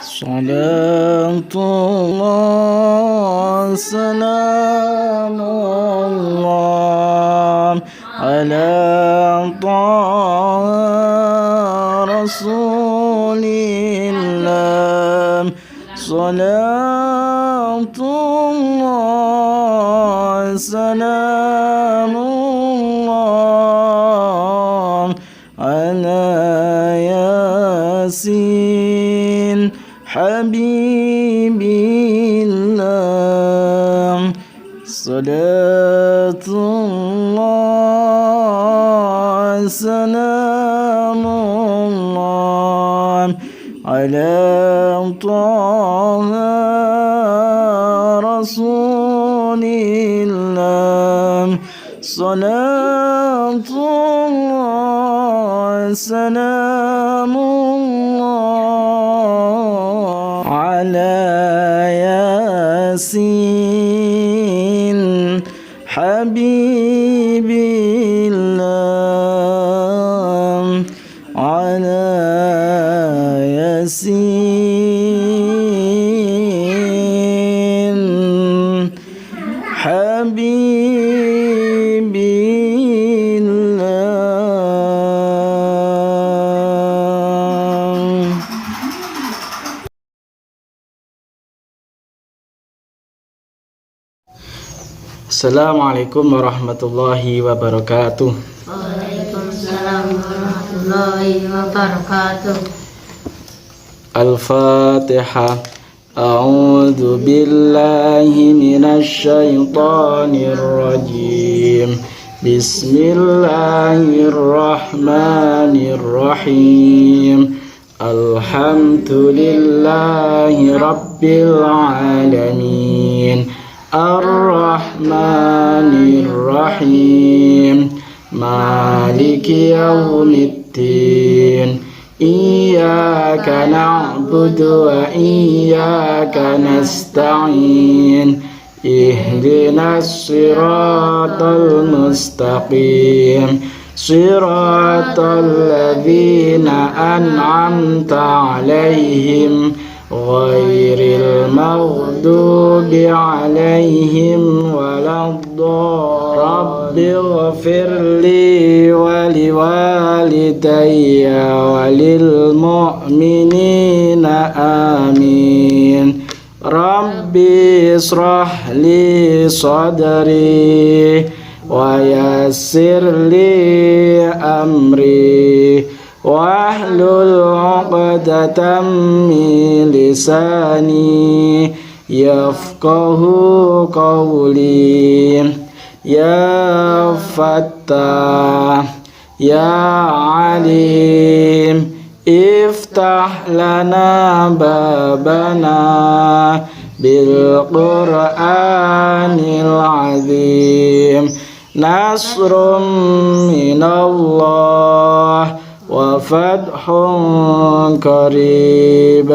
Salatullah salamullah ala taha rasulillah. Salatullah salamullah ala yasin habibillah. Salatullah salamullah ala taha rasulillah. Salatullah salamullah ala yasin habibillah. Ala yasin habibillah. Assalamualaikum warahmatullahi wabarakatuh. Waalaikumsalam warahmatullahi wabarakatuh. Al-Fatihah. A'udzu billahi minasy syaithanir rajim. Bismillahirrahmanirrahim. Alhamdulillahi rabbil alamin. Ar-Rahmanir Rahim. Maliki yaumiddin. Iyyaka na'budu wa iyyaka nasta'in. Ihdinas siratal mustaqim. Siratal ladzina an'amta 'alaihim ghairil maghdubi 'alaihim waladdallin. Rabbighfirli wa liwalidayya wa lil mu'minina amin. Rabbi israh li sadri wa yassir li amri wahlul 'uqdatam min lisani yafqahu qawli. Ya Fattah Ya Alim iftah lana babana bil Qur'anil azim. Nasrum minallah wa fathun qarib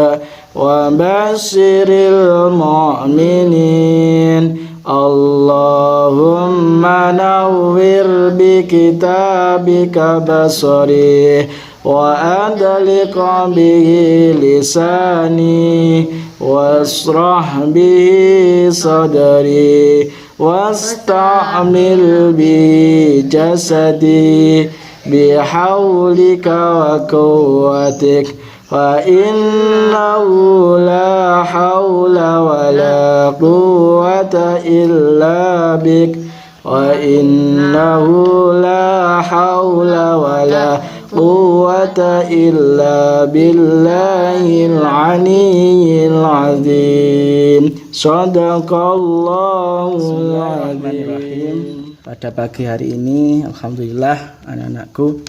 wa basyiril mu'minin. Allahumma nawwir bi kitabika basari wa adliq bihi lisani wasrah bihi sadri wasta'mil bi jasadi bihawlika wa quwwatik fa innahu la hawla wa la quwwata illa bik wa innahu la hawla wa la quwwata illa billahil aliyyil azim. Shadaqallahul azim. Pada pagi hari ini alhamdulillah anak-anakku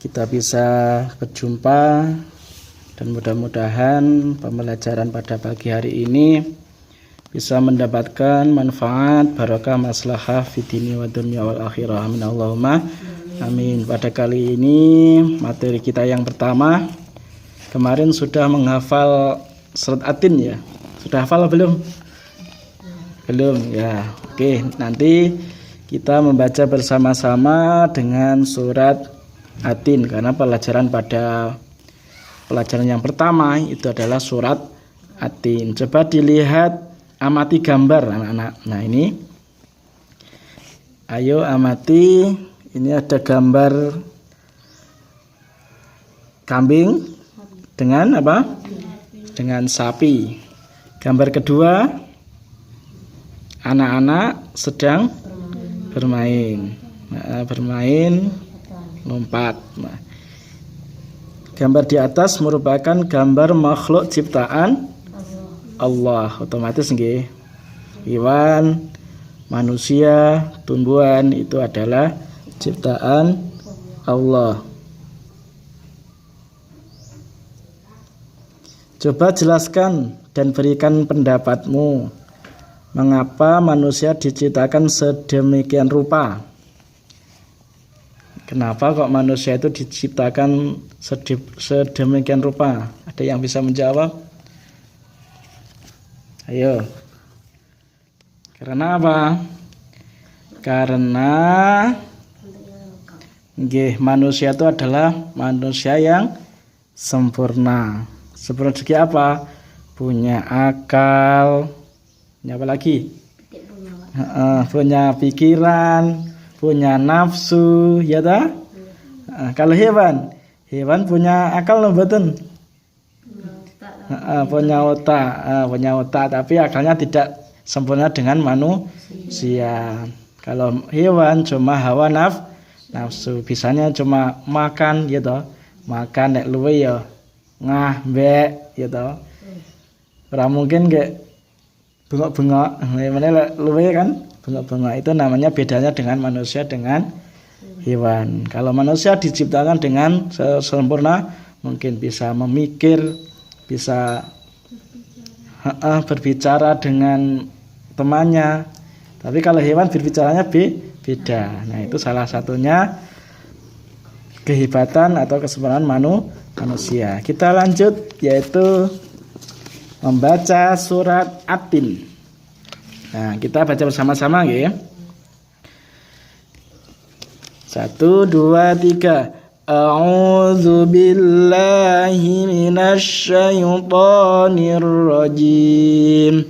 kita bisa berjumpa dan mudah-mudahan pembelajaran pada pagi hari ini bisa mendapatkan manfaat, barakah, maslahah fid-dini wa dunya wal akhirah. Amin Allahumma amin. Pada kali ini materi kita yang pertama, kemarin sudah menghafal surat Atin ya. Sudah hafal belum? Belum ya. Oke, nanti kita membaca bersama-sama dengan surat Atin karena pelajaran pada pelajaran yang pertama itu adalah surat At-Tin. Coba dilihat, amati gambar anak-anak. Nah ini, ayo amati, ini ada gambar kambing dengan apa? Dengan sapi. Gambar kedua, anak-anak sedang bermain. Nah, bermain lompat. Nah, gambar di atas merupakan gambar makhluk ciptaan Allah. Otomatis nggih. Hewan, manusia, tumbuhan itu adalah ciptaan Allah. Coba jelaskan dan berikan pendapatmu. Mengapa manusia diciptakan sedemikian rupa? Kenapa kok manusia itu diciptakan sedemikian rupa? Ada yang bisa menjawab? Ayo. Karena apa? Karena manusia itu adalah manusia yang sempurna. Sempurna segi apa? Punya akal. Punya apa lagi? Punya pikiran, punya nafsu, ya ta? Kalau hewan punya akal loh mboten? Punya otak, tapi akalnya tidak sempurna dengan manusia. Kalau hewan cuma hawa nafsu, bisanya cuma makan, ya ta? Makan nek luwe ya ngah mbek, ya ta? Ora mungkin kayak bengok-bengok, mana luwe kan? Bengok-bengok itu namanya bedanya dengan manusia dengan hewan. Kalau manusia diciptakan dengan sempurna, mungkin bisa memikir, bisa berbicara dengan temannya. Tapi kalau hewan berbicaranya beda. Nah, itu salah satunya kehebatan atau kesempurnaan manusia. Kita lanjut, yaitu membaca surat At-Tin. Nah, kita baca bersama-sama ya. 1, 2, 3. A'udzu billahi minasy syaithanir rajim.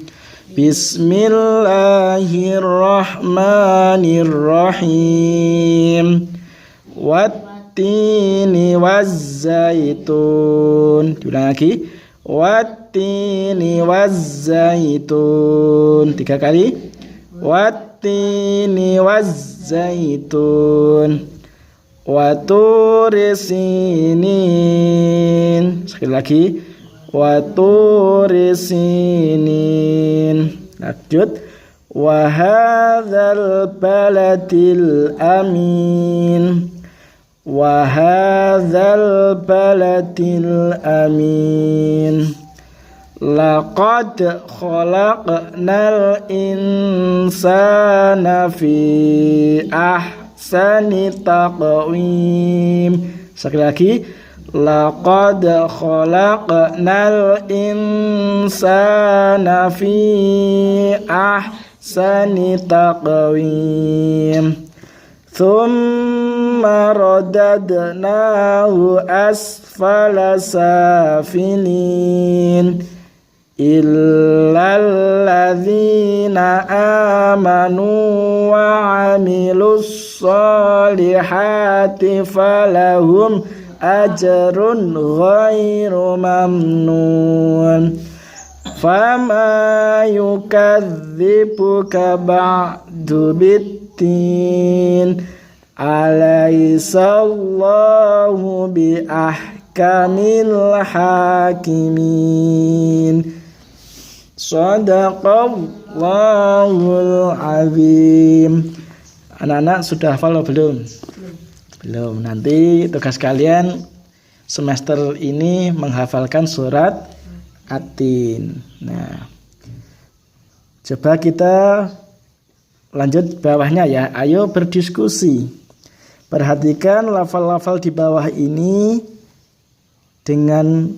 Bismillahirrahmanirrahim. Wat-tini waz-zaitun. Diulang lagi. Wat-tini waz-zaitun. 3 kali. Wat-tini waz-zaitun. Wa-turi sinin. Sekali lagi. Wa-turi sinin. Lanjut. Wa hadzal baladil amin. Wa hadzal baladil amin. Laqad khalaqnal insana fi ahsani taqwim. Sekali lagi. Laqad khalaqnal insana fi ahsani taqwim. Thumma radadnahu asfala safilin. Illal ladzina amanu wa amilus solihati falahum ajrun ghairu mamnun. Fama yukadzibuka ba'du bid-din. Alaisallahu bi ahkamil hakimin. Shadaqallahul azim. Anak-anak sudah hafal belum? Belum. Nanti tugas kalian semester ini menghafalkan surat At-Tin. Nah, coba kita lanjut bawahnya ya. Ayo berdiskusi. Perhatikan lafal-lafal di bawah ini dan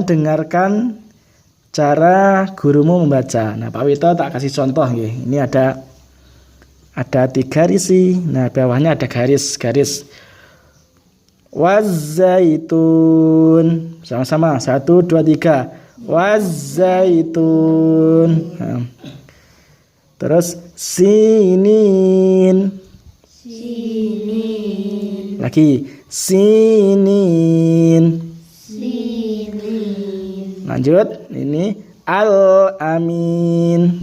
dengarkan cara gurumu membaca. Nah, Pak Wito tak kasih contoh nggih. Ini ada 3 risi. Nah, bawahnya ada garis-garis. Wazaitun. Sama-sama. 1, 2, 3. Wazaitun. Nah. Terus sinin. Sinin. Lagi sinin. Sinin. Lanjut. Ini al-amin.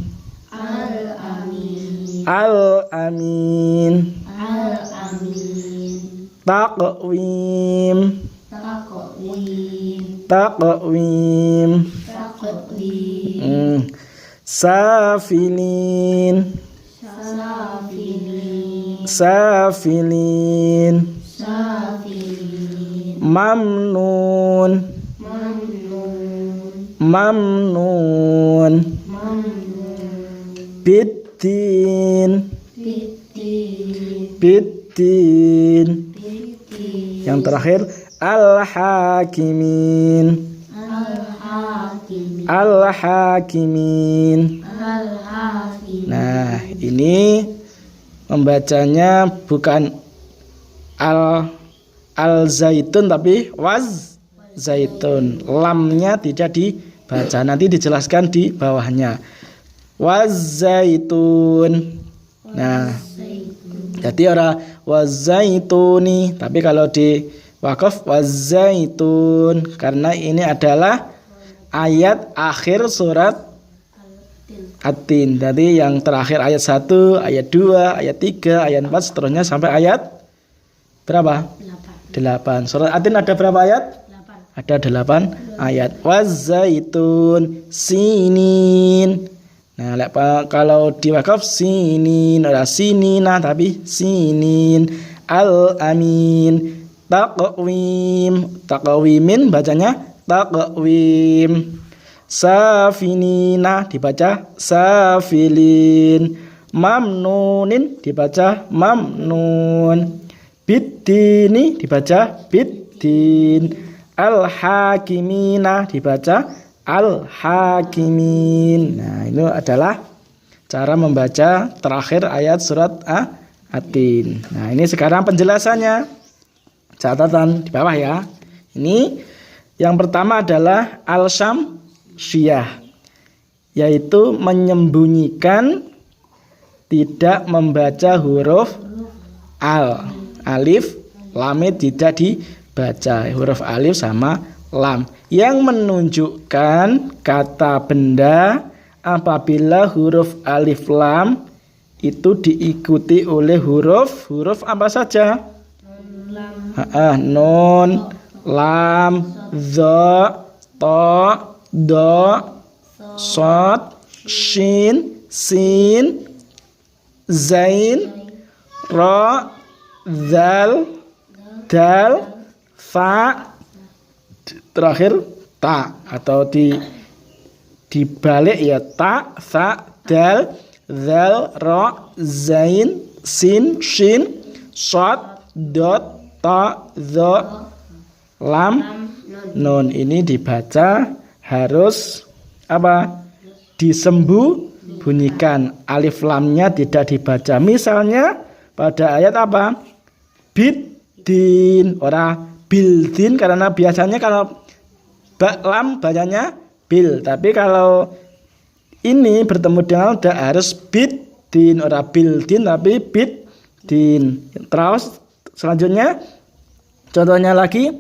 Al-amin. Al-amin. Al-amin. Taqwim. Taqwim. Taqwim. Taqwim. Safilin. Safilin. Safilin. Safilin. Mamnun. Mamnun. Mamnun. Mamnun. Biddin. Biddin. Biddin. Biddin. Yang terakhir al-hakimin. Al-hakimin. Al-hakimin. Al-hakimin. Nah, ini membacanya bukan al-zaitun tapi waz zaitun. Lamnya tidak dibaca. Nanti dijelaskan di bawahnya. Wazaitun. Nah, jadi ora wazaituni, tapi kalau di wakaf wazaitun karena ini adalah ayat akhir surat At-Tin. Jadi yang terakhir ayat 1, ayat 2, ayat 3, ayat 4 seterusnya sampai ayat berapa? 8. Surat At-Tin ada berapa ayat? 8. Ada 8 ayat. Wazaitun sinin. Nah, kalau di wakaf sinin, ora sinina tapi sinin. Al-amin. Taqwim. Taqwimin bacanya taqwim. Safinina dibaca safilin. Mamnunin dibaca mamnun. Biddini dibaca biddin. Al-hakimina dibaca al-hakimin. Nah, ini adalah cara membaca terakhir ayat surat At-Tin. Nah, ini sekarang penjelasannya. Catatan di bawah ya. Ini yang pertama adalah al-syamsiyah, yaitu menyembunyikan, tidak membaca huruf alif, lam tidak dibaca. Huruf alif sama lam yang menunjukkan kata benda apabila huruf alif lam itu diikuti oleh huruf apa saja? Nun, lam, dha, ta, do, shad, shin, sin, zain, ra, zal, dal, fa, terakhir ta, atau dibalik ya, ta, sa, dal, zal, ra, zain, sin, shin, shad, dot, ta, dha, lam, nun. Ini dibaca harus apa? Disembunyikan. Alif lamnya tidak dibaca. Misalnya pada ayat apa? Biddin, ora bildin, karena biasanya kalau lam bacanya bil, tapi kalau ini bertemu dengan udah harus biddin, ora bildin tapi biddin. Terus selanjutnya contohnya lagi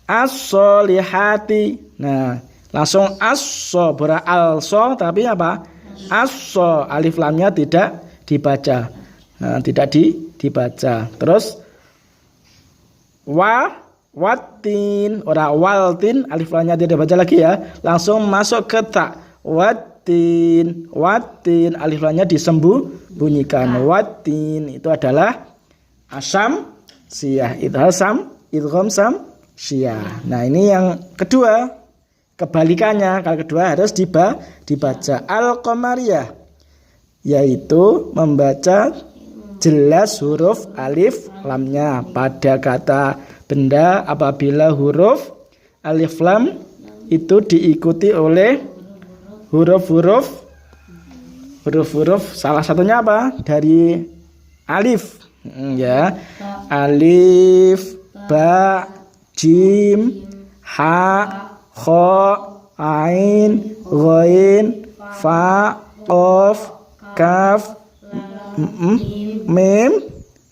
as-solihati. Nah, langsung as-so, bora al-so, tapi apa? As-so, alif lamnya tidak dibaca. Nah, tidak dibaca. Terus watin, ora waltin, alif lamnya tidak dibaca lagi ya. Langsung masuk ke ta. Watin, alif lamnya disembunyikan. Watin itu adalah asam siyah, idgham sam siyah. Nah, ini yang kedua, kebalikannya. Kalau kedua harus dibaca al-qamariyah, yaitu membaca jelas huruf alif lamnya pada kata benda apabila huruf alif lam itu diikuti oleh huruf-huruf salah satunya apa? Dari alif. Ya, alif, ba, jim, ha, kha, ain, ghain, fa, qaf, kaf, mim,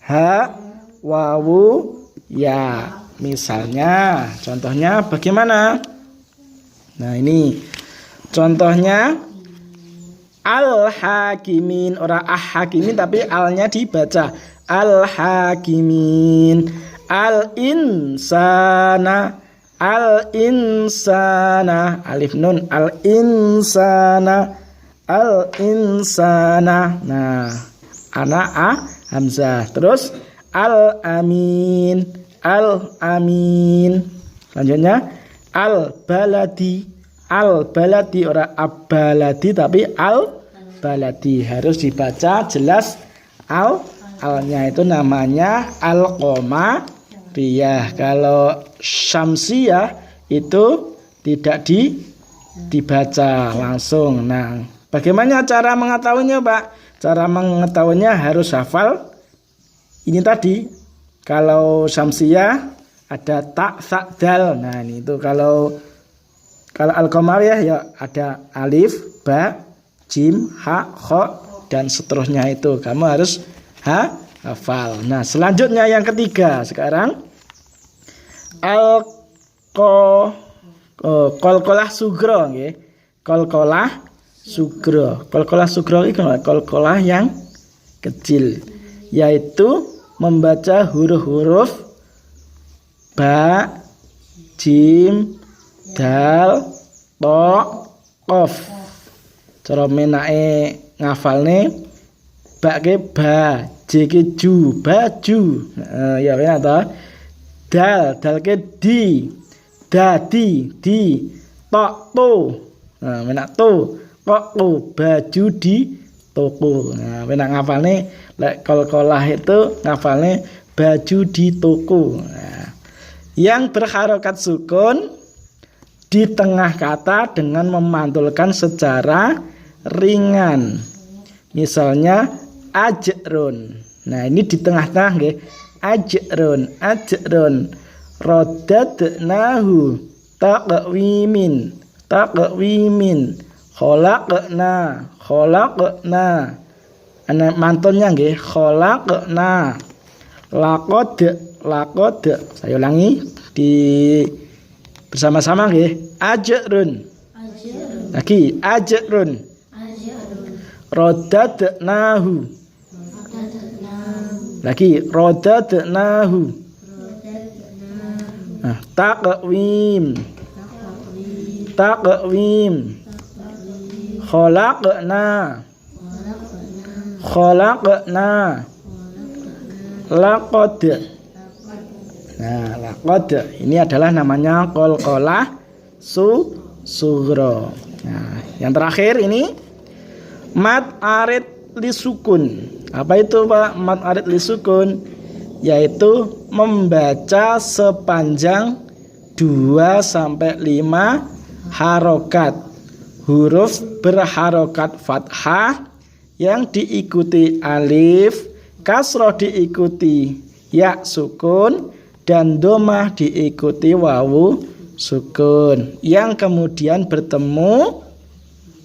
ha, wawu, ya. Misalnya, contohnya bagaimana? Nah, ini contohnya al-hakimin, orang ah-hakimin tapi alnya dibaca al-hakimin. Al-insana, al-insana, alif nun, al-insana, al-insana. Nah, ana a hamzah. Terus al-amin, al-amin. Selanjutnya al-baladi, al-baladi, orang abaladi tapi al-baladi. Harus dibaca jelas alnya itu namanya al-qamariyah. Kalau syamsiyah itu tidak dibaca langsung. Nah, bagaimana cara mengetahuinya, Pak? Cara mengetahuinya harus hafal ini tadi. Kalau syamsiyah ada ta, sa, dal. Nah, ini itu kalau al-qamariyah ya ada alif, ba, jim, ha, kha dan seterusnya itu. Kamu harus hafal. Nah, selanjutnya yang ketiga sekarang qalqalah sugro nggih. Qalqalah sugro. Qalqalah sugro itu qalqalah yang kecil, yaitu membaca huruf-huruf ba, jim, dal, to, qaf. Cara menake ngafalne ba ke ba, j ke ju, baju. Ya benar toh. Dal ke di, dadi, di, to, to. Nah, menak to, kok to, baju di toko. Nah, menak ngafalne lek qalqalah itu ngafalne baju di toko. Nah, yang berharokat sukun di tengah kata dengan memantulkan secara ringan. Misalnya ajrun. Nah, ini di tengah-tengah nggih. Ajrun, ajrun. Radadnahu, taqwimin, taqwimin. Khalaqna, khalaqna. Ana mantulnya nggih, khalaqna. Laqad, laqad. Saya ulangi di bersama-sama nggih. Ajrun. Lagi ajrun. Radadnahu. Lagi radadnahu. Nah, taqwim. Taqwim. Khalaqna. Khalaqna. Laqad. Nah, laqad ini adalah namanya qalqalah sughra. Nah, yang terakhir ini mad arid lisukun. Apa itu, Pak? Mad arid lisukun yaitu membaca sepanjang 2 sampai 5 harokat. Huruf berharokat fathah yang diikuti alif, kasroh diikuti ya sukun, dan domah diikuti wawu sukun, yang kemudian bertemu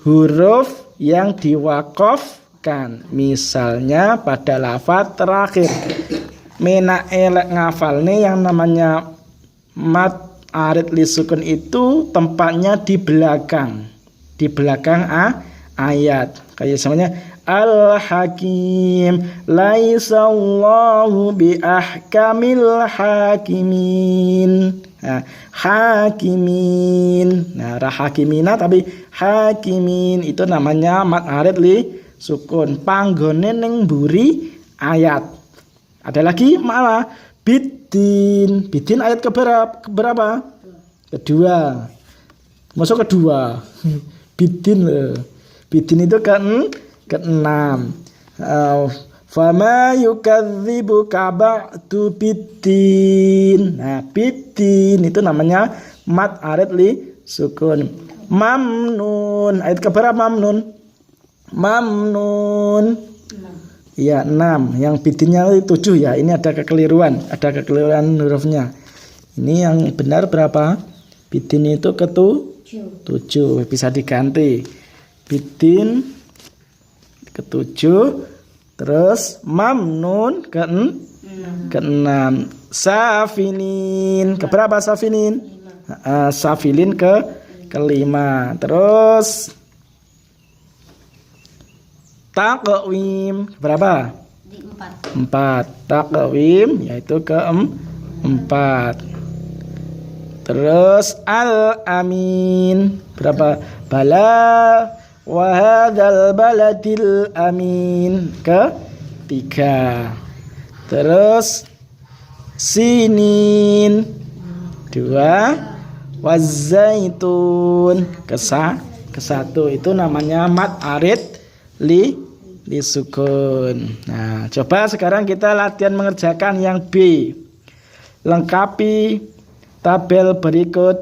huruf yang diwakofkan. Misalnya pada lafaz terakhir. Mena elek ngafalne yang namanya mad arid lisukun itu tempatnya di belakang ayat. Kayak misalnya Al-Hakim laisallahu bi ahkamil hakimin. Nah, hakimin. Nah, rahakimina tapi hakimin itu namanya mad arid li sukun. Panggone ning mburi ayat. Ada lagi malah bidin. Bidin ayat keberapa? Kedua. Masuk kedua. Bidin loh. Bidin itu ke-6. Fama yukadzibuka ba'du bidin. Nah, bidin itu namanya mad arid li sukun. Mamnun. Ayat keberapa mamnun? Mamnun. Ya, 6. Yang bidinnya 7 ya. Ini ada kekeliruan hurufnya. Ini yang benar berapa? Bidin itu ketujuh. Bisa diganti. Bidin ketujuh. Terus mamnun keenam. Safinin keberapa safinin? Safilin kelima. Terus taqwim berapa? Di 4. Taqwim yaitu keempat. Terus al-amin berapa? Bala wa hadzal baladil amin ketiga. Terus sinin 2. Wazaitun ke-1 itu namanya mad arid li sukun. Nah, coba sekarang kita latihan mengerjakan yang B. Lengkapi tabel berikut,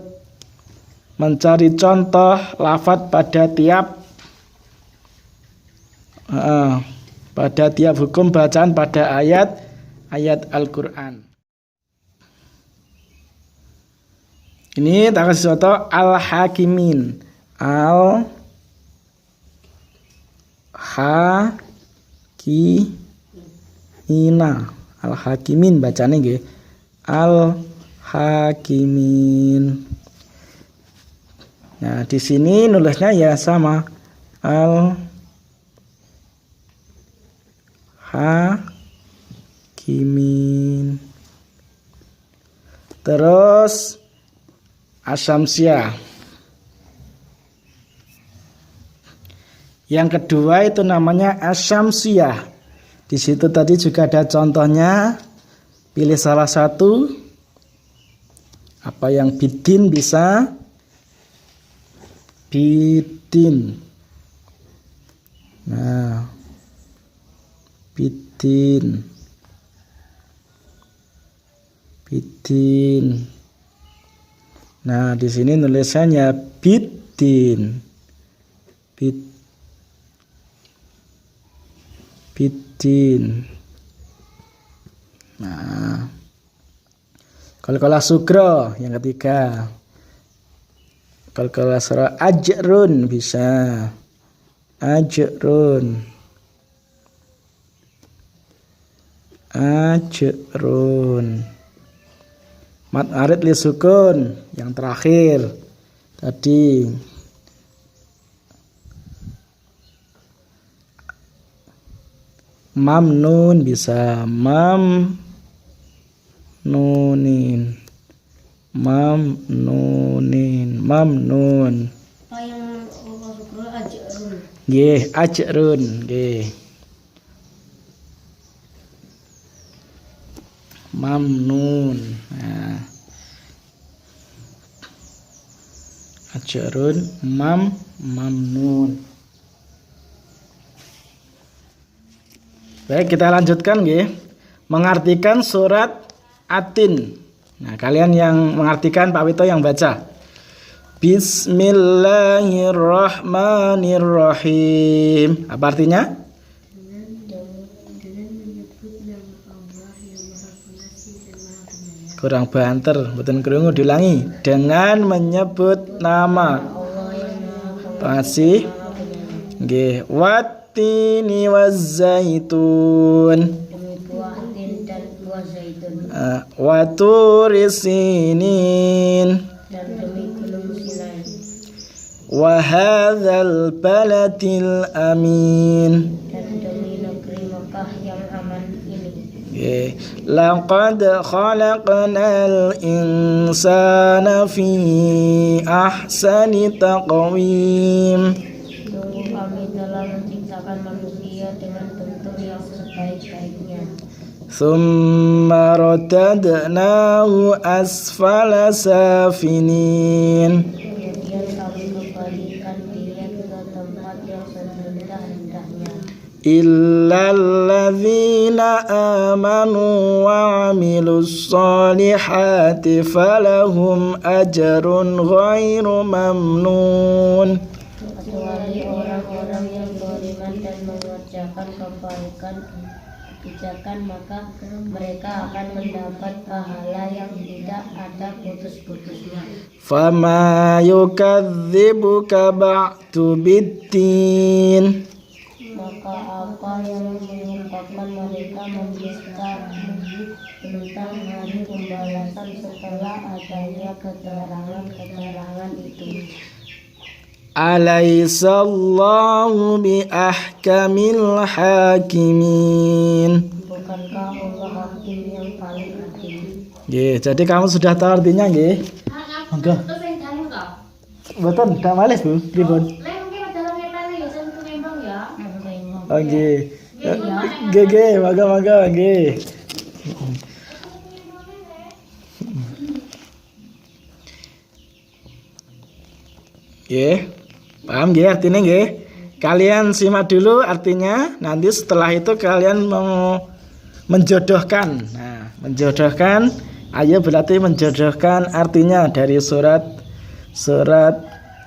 mencari contoh lafadz pada tiap hukum bacaan pada ayat Al-Quran. Ini tak kasih contoh al-hakimin. Al-hakimin bacanya nggih. Al-hakimin. Nah, di sini nulisnya ya sama. Al-hakimin. Terus asyamsiyah. Yang kedua itu namanya asyamsiyah. Di situ tadi juga ada contohnya. Pilih salah satu. Apa yang bidin bisa? Bidin. Nah, bidin. Nah, di sini nulisannya bidin. Bidin. Nah, qalqalah sugro yang ketiga. Qalqalah sugro ajrun bisa. Ajrun. Mad arid li sukun yang terakhir tadi. Mamnun bisa. Mamnun. Apa yang ajrun? Nggih, ajrun nggih. Mamnun. Nah. Ajrun mamnun. Baik, kita lanjutkan nggih. Mengartikan surat Atin. Nah, kalian yang mengartikan, Pak Wito yang baca. Bismillahirrahmanirrahim. Apa artinya? Kurang banter, mboten krungu, diulangi. Dengan menyebut nama pengasih. Nggih, wattini wazzaitun. Wa turisinin. Wa hadzal baladil amin. Laqad khalaqnal insana fi ahsani taqwim. Sungguh kami telah menciptakan manusia dengan bentuk yang sebaik-baiknya. Tsumma radadnahu asfala safinin. Kemudian kami kembalikan dia ke tempat yang serendah-rendahnya. Illalladzina amanu wa 'amilus solihati falahum ajrun ghairu mamnun. Kecuali orang-orang yang beriman dan mengerjakan kebaikan, pijakan, maka mereka akan mendapat pahala yang tidak ada putus-putusnya. Fama yukadzibuka ba'du biddin. Maka apa yang menyebabkan mereka mendustakanmu tentang hari pembalasan setelah adanya keterangan-keterangan itu? Alaisallahu bi ahkamil hakimin. Bukankah Allah hakim yang paling adil? Jadi kamu sudah tahu artinya nggih? Monggo. Mboten, dak males Bu, pripun? Oh nggih. Nggih, monggo nggih. Nggih. Paham nggih artinya nggih? Kalian simak dulu artinya, nanti setelah itu kalian mau menjodohkan. Nah, menjodohkan, ayo berarti menjodohkan artinya dari surat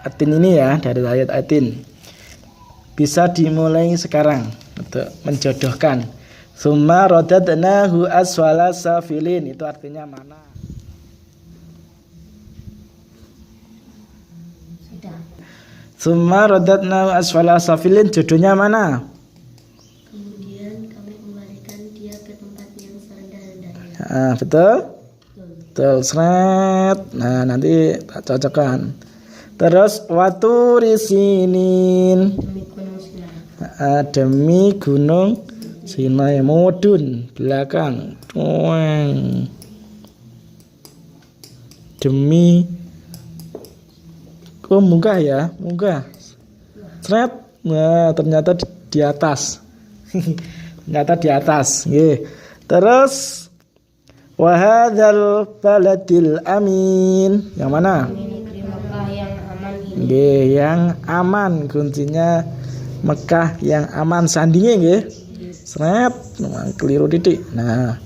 Atin ini ya, dari ayat Atin. Bisa dimulai sekarang untuk menjodohkan. Summa radadnahu asfala safilin, itu artinya mana? Summa radadnahu asfala safilin, jodohnya mana? Kemudian kami kembalikan dia ke tempat yang serendah-rendahnya. Nah, betul? Betul, seret. Nah, nanti tak cocokkan. Terus waturi sinin. Demi gunung Sinai, mudun belakang. Demi munggah ya, munggah. Seret. Nah, ternyata di atas. Ternyata di atas. Nggih. Terus wa hadzal baladil amin. Yang mana? Negeri Mekah yang aman ini. Nggih, yang aman, kuncinya Mekah yang aman, sandingnya nggih. Seret, keliru titik. Nah,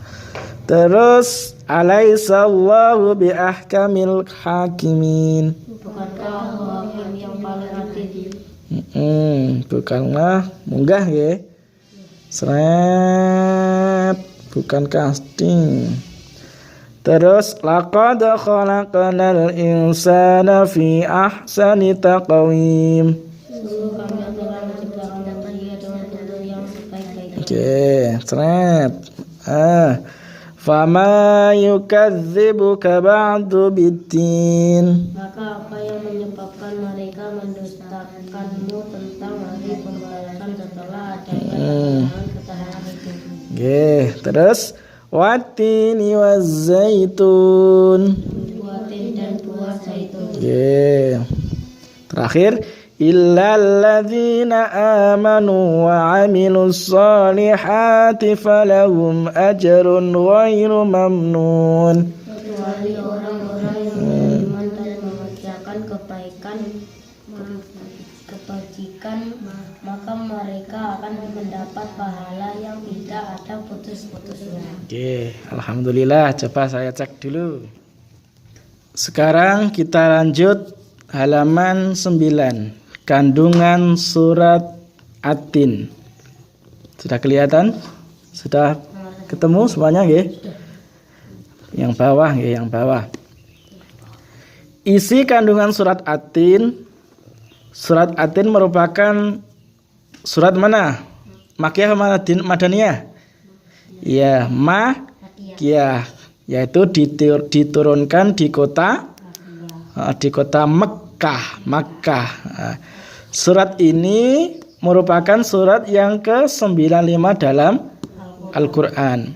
terus alaisallahu bi ahkamil hakimin. Bukankah Allah hakim yang paling adil? Bukanlah munggah nggih. Seret, bukan casting. Terus laqad khalaqnal insana fi ahsani taqwim. Sungguh kami telah menciptakan manusia dengan bentuk yang sebaik-baiknya. Oke, seret. Fama yukadzibuka ba'du biddin. Maka apa yang menyebabkan mereka mendustakanmu tentang hari pembalasan setelah adanya keterangan itu? Oke, terus watini wazzaitun. Buah tin dan buah zaitun. Oke. Terakhir illal ladzina amanu wa 'amilus solihati falahum ajrun ghairu mamnun. Kecuali orang-orang yang beriman dan mengerjakan kebajikan, maka mereka akan mendapat pahala yang tidak ada putus-putusnya. Oke, alhamdulillah. Coba saya cek dulu. Sekarang kita lanjut halaman 9. Kandungan surat Atin. Sudah kelihatan? Sudah ketemu semuanya nggih? Yang bawah nggih, yang bawah. Isi kandungan surat Atin. Surat Atin merupakan surat mana? Makkiyah atau Madaniyah? Ya, Makkiyah, yaitu diturunkan di kota Makkah. Surat ini merupakan surat yang ke-95 dalam Al-Quran.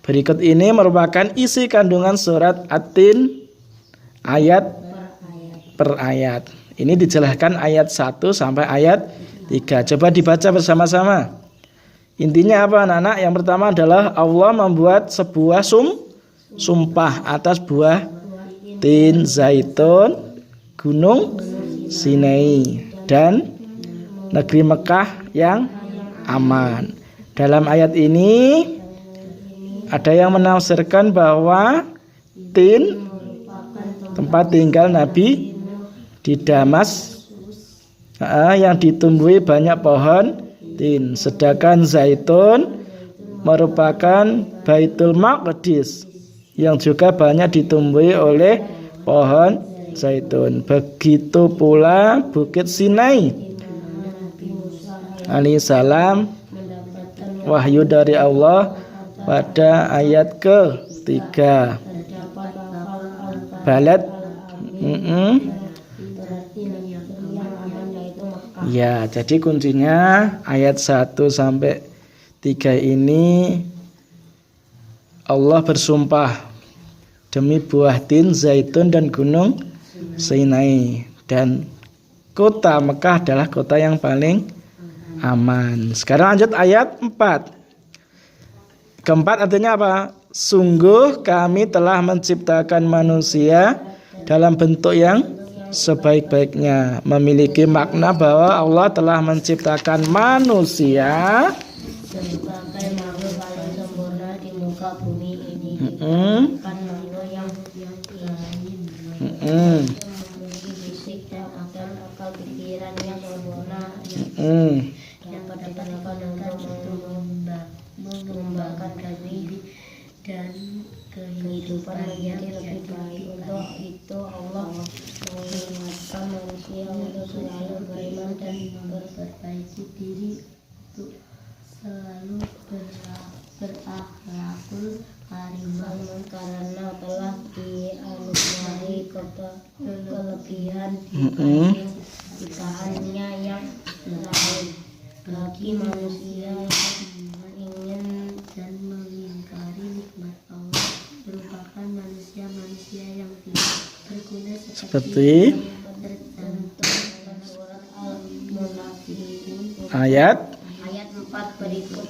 Berikut ini merupakan isi kandungan surat Atin ayat per ayat. Ini dijelaskan ayat 1 sampai ayat 3. Coba dibaca bersama-sama. Intinya apa anak-anak? Yang pertama adalah Allah membuat sebuah sumpah atas buah tin, zaitun, gunung Sinai, dan negeri Mekah yang aman. Dalam ayat ini ada yang menafsirkan bahwa tin tempat tinggal Nabi di Damas yang ditumbuhi banyak pohon tin, sedangkan zaitun merupakan Baitul Maqdis yang juga banyak ditumbuhi oleh pohon zaitun. Begitu pula Bukit Sinai alaihissalam wahyu dari Allah pada ayat ke-3. Balad ya, jadi kuncinya ayat 1 sampai 3 ini Allah bersumpah demi buah tin, zaitun dan gunung Sinai, dan kota Mekah adalah kota yang paling aman. Sekarang lanjut ayat 4. Keempat artinya apa? Sungguh kami telah menciptakan manusia dalam bentuk yang sebaik-baiknya. Memiliki makna bahwa Allah telah menciptakan manusia sebagai makhluk paling sempurna di muka bumi ini. Kan makhluk yang memiliki fisik dan akal pikiran yang sempurna, yang kadang-kadang untuk mengembangkan diri dan kehidupan menjadi lebih baik. Untuk itu Allah mengingatkan manusia untuk selalu beriman dan memperbaiki diri, untuk selalu berakhlakul karimah, karena telah dianugerahi kelebihan ciptaannya yang lain. Bagi manusia yang ingin dan mengingkari nikmat Allah merupakan manusia yang tidak berguna seperti tercantum dalam surat Al-Munafiqun ayat 4 berikut.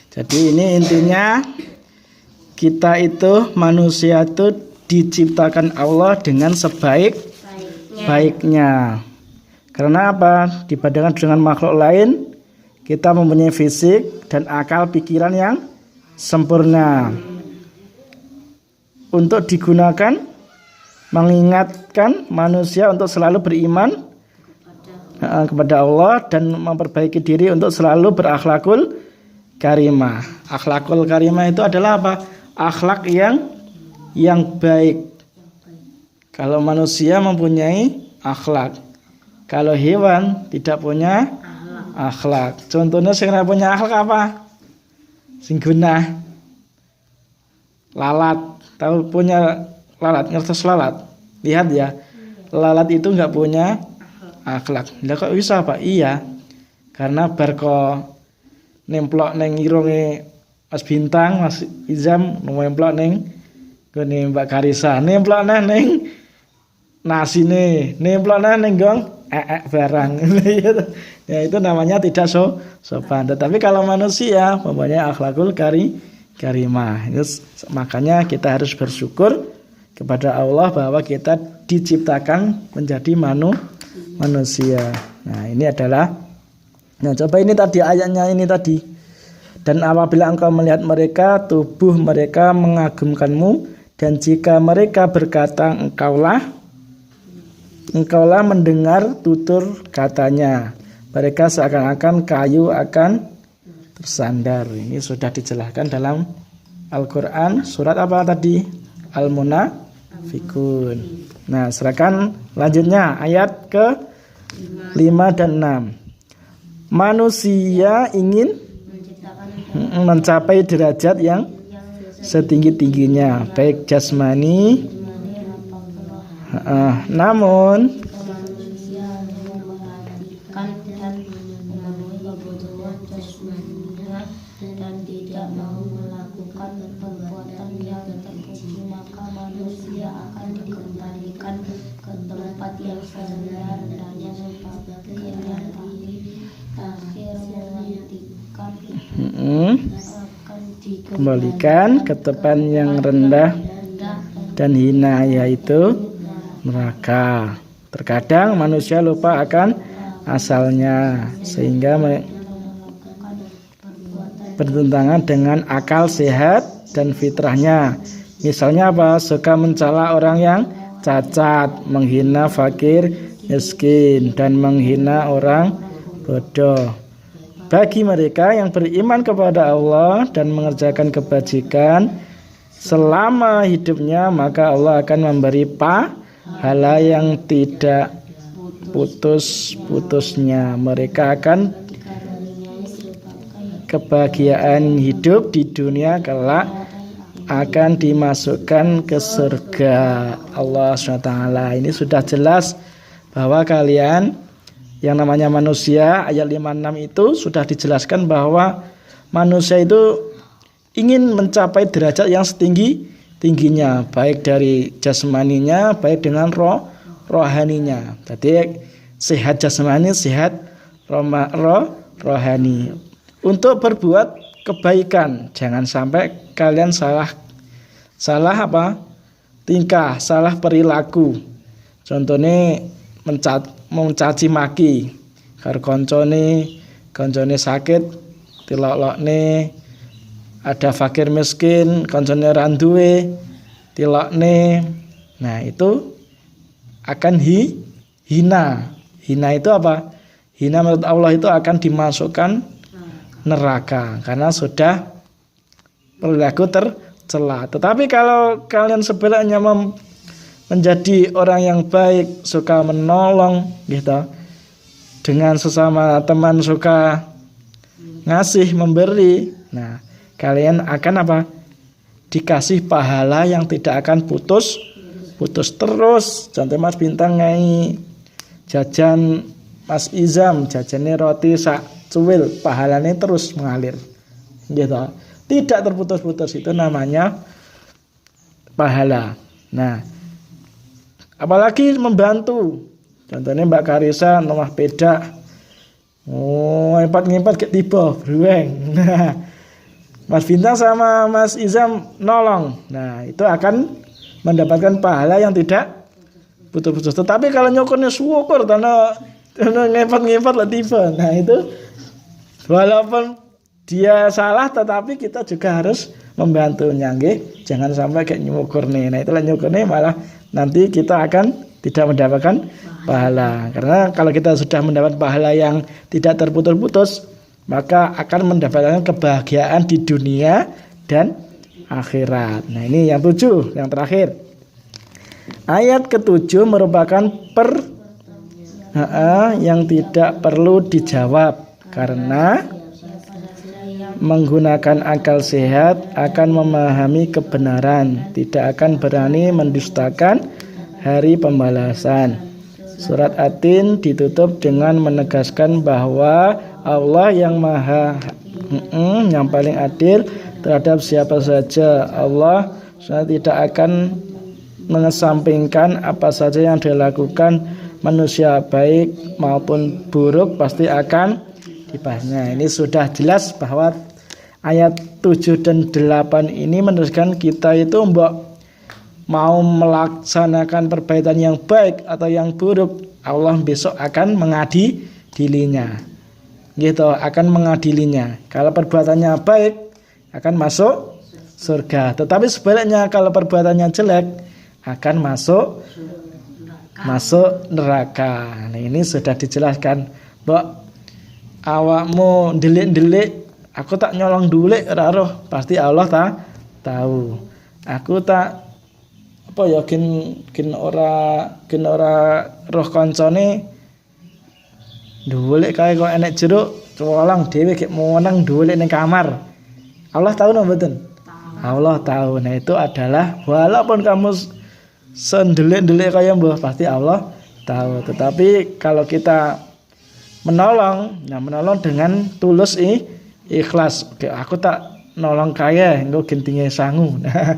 Jadi ini intinya, kita itu manusia itu diciptakan Allah dengan sebaik-baiknya. Karena apa? Dibandingkan dengan makhluk lain, kita mempunyai fisik dan akal pikiran yang sempurna untuk digunakan mengingatkan manusia untuk selalu beriman kepada Allah dan memperbaiki diri untuk selalu berakhlakul karimah. Akhlakul karimah itu adalah apa? Akhlak yang baik. Kalau manusia mempunyai akhlak, kalau hewan tidak punya akhlak. Contohnya sing ora punya akhlak apa? Sing gunah. Lalat. Tahu punya lalat, ngertos lalat? Lihat ya. Lalat itu enggak punya akhlak. Lah kok bisa Pak? Iya. Karena barko nemplok neng irunge Mas Bintang, Mas Izam nemplok neng gone Mbak Karisa, nemplok neng nasine, nemplok neng gong barang. Ya itu namanya tidak sopan. Tetapi kalau manusia mempunyai akhlakul karimah. Makanya kita harus bersyukur kepada Allah bahwa kita diciptakan menjadi manusia. Nah, ini adalah, nah coba ini tadi ayatnya ini tadi. Dan apabila engkau melihat mereka, tubuh mereka mengagumkanmu, dan jika mereka berkata engkaulah mendengar tutur katanya, mereka seakan-akan kayu akan tersandar. Ini sudah dijelaskan dalam Al-Quran, surat apa tadi? Al-Munafiqun. Nah, silakan lanjutnya ayat ke 5 dan 6. Manusia ingin mencapai derajat yang setinggi-tingginya, baik jasmani, namun dan tidak mau melakukan perbuatan yang terpuji, maka manusia akan dikembalikan ke tempat yang serendah-rendahnya seperti yang ini akhir menghentikan akan kembalikan ke tempat yang rendah dan hina, yaitu neraka. Terkadang manusia lupa akan asalnya sehingga bertentangan dengan akal sehat dan fitrahnya. Misalnya apa? Suka mencela orang yang cacat, menghina fakir, miskin, dan menghina orang bodoh. bagi mereka yang beriman kepada Allah dan mengerjakan kebajikan selama hidupnya, maka Allah akan memberi pahala yang tidak putus-putusnya. Mereka akan kebahagiaan hidup di dunia kelak akan dimasukkan ke surga Allah SWT. Ini sudah jelas bahwa kalian yang namanya manusia, ayat 56 itu sudah dijelaskan bahwa manusia itu ingin mencapai derajat yang setinggi-tingginya, baik dari jasmaninya, baik dengan rohaninya. Jadi sehat jasmani, sehat rohani. Untuk berbuat kebaikan, jangan sampai kalian salah tingkah, salah perilaku. Contohnya mencaci maki karo koncone sakit tilokne, ada fakir miskin koncone ra duwe tilokne. Nah, itu akan hina itu apa? Hina menurut Allah itu akan dimasukkan neraka karena sudah perilaku tercela. Tetapi kalau kalian sebenarnya menjadi orang yang baik, suka menolong gitu, dengan sesama teman suka ngasih, memberi, nah kalian akan apa? Dikasih pahala yang tidak akan putus terus. Contoh Mas Bintang ngai jajan Mas Izam, jajannya roti sak cuwil, pahalanya terus mengalir gitu, tidak terputus-putus. Itu namanya pahala. Nah, apalagi membantu. Contohnya Mbak Karisa nomah peda, ngimpat ke tiba brueng. Nah, Mas Bintang sama Mas Izam nolong. Nah, itu akan mendapatkan pahala yang tidak putus-putus. Tetapi kalau nyokurnya syukur karena ngimpat lah tiba. Nah, itu walaupun dia salah, tetapi kita juga harus membantunya, nggih. Jangan sampai kayak nyukurne. Nah, itulah nyukurne malah nanti kita akan tidak mendapatkan pahala. Karena kalau kita sudah mendapat pahala yang tidak terputus-putus, maka akan mendapatkan kebahagiaan di dunia dan akhirat. Nah, ini yang 7, yang terakhir. Ayat ke-7 merupakan yang tidak perlu dijawab karena menggunakan akal sehat akan memahami kebenaran, tidak akan berani mendustakan hari pembalasan. Surat At-Tin ditutup dengan menegaskan bahwa Allah yang yang paling adil terhadap siapa saja. Allah tidak akan mengesampingkan apa saja yang dilakukan manusia, baik maupun buruk, pasti akan dibahasnya. Ini sudah jelas bahwa ayat 7 dan 8 ini meneruskan kita itu mau melaksanakan perbuatan yang baik atau yang buruk, Allah besok akan mengadilinya. Gitu, akan mengadilinya. Kalau perbuatannya baik akan masuk surga. Tetapi sebaliknya kalau perbuatannya jelek akan masuk neraka. Nah, ini sudah dijelaskan. Mbok awakmu delik-delik, aku tak nyolong dulik ora roh, pasti Allah tahu. Aku tak apa ya kin ora roh kancane dulik kae kok enek jeruk colong dhewe gek meneng dulik ning kamar. Allah tahu napa mboten? Allah tahu. Nah, itu adalah walaupun kamu sendelik-delik kaya mbah, pasti Allah tahu. Tetapi kalau kita menolong dengan tulus ikhlas. Oke, aku tak nolong kaya engko gentinge sangu. Nah,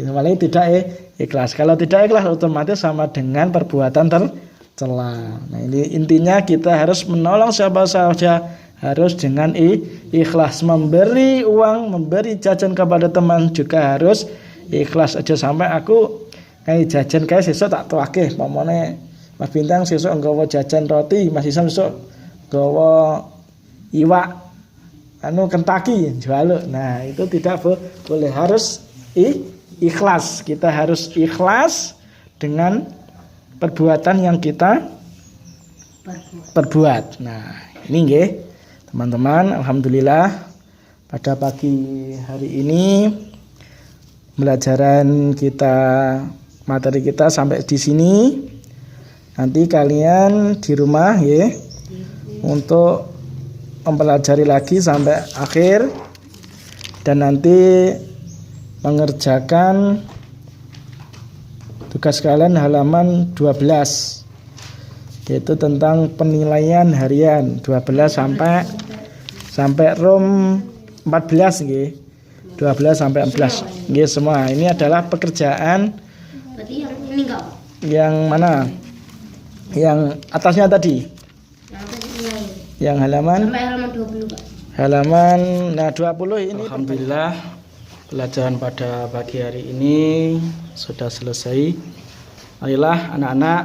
malah tidak ikhlas. Kalau tidak ikhlas otomatis sama dengan perbuatan tercela. Nah, ini intinya kita harus menolong siapa saja harus dengan ikhlas. Memberi uang, memberi jajan kepada teman juga harus ikhlas. Aja sampai aku kayak jajan kayak sesuk tak tuake, pamane Mas Bintang sesuk nggawa jajan roti, Mas Isam sesuk nggawa iwak Kentucky jual. Nah, itu tidak boleh, harus ikhlas. Kita harus ikhlas dengan perbuatan yang kita perbuat. Nah, ini nggih. Teman-teman, alhamdulillah pada pagi hari ini pembelajaran kita, materi kita sampai di sini. Nanti kalian di rumah ya untuk mempelajari lagi sampai akhir dan nanti mengerjakan tugas kalian halaman 12, yaitu tentang penilaian harian 12 sampai rom 14 nggih. 12 sampai 14 nggih semua. Ini adalah pekerjaan. Berarti yang ini enggak? Yang mana? Yang atasnya tadi. Yang halaman Sampai halaman 20, Pak. Halaman 20 ini. Alhamdulillah pelajaran pada pagi hari ini sudah selesai. Marilah anak-anak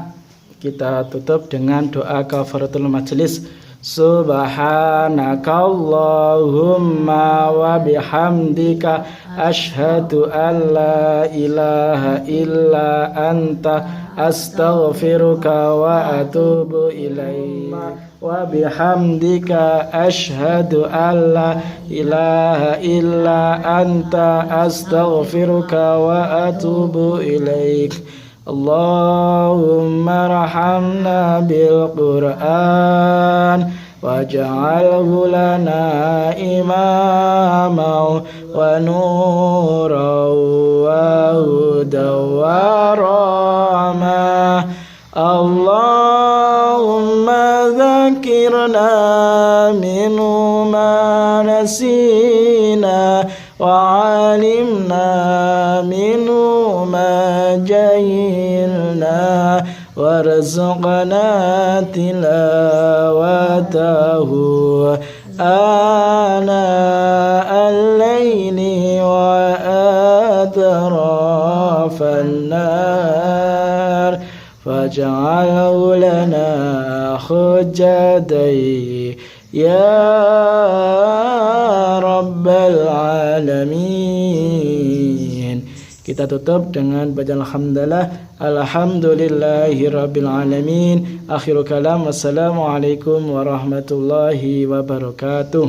kita tutup dengan doa kafaratul majelis. Subhanakallahumma wa bihamdika asyhadu an la ilaha illa anta astaghfiruka wa atubu ilaik. Wa bihamdika asyhadu an la ilaha illa anta astaghfiruka wa atubu ilaik. Allahumma rahamna bil Qur'an waj'alhu lana imaman wa nuran wa hudan wa rahmah. Allahumma dzakirna minhu ma nasina wa 'alimna minhu ma jahilna warzuqna tilawatahu ana al-laili wa atrafan nar faj'alhu lana hujjatai ya rabbal alamin. Kita tutup dengan bacaan alhamdulillah. Alhamdulillahirabbil alamin. Akhiru kalam. Wassalamualaikum warahmatullahi wabarakatuh.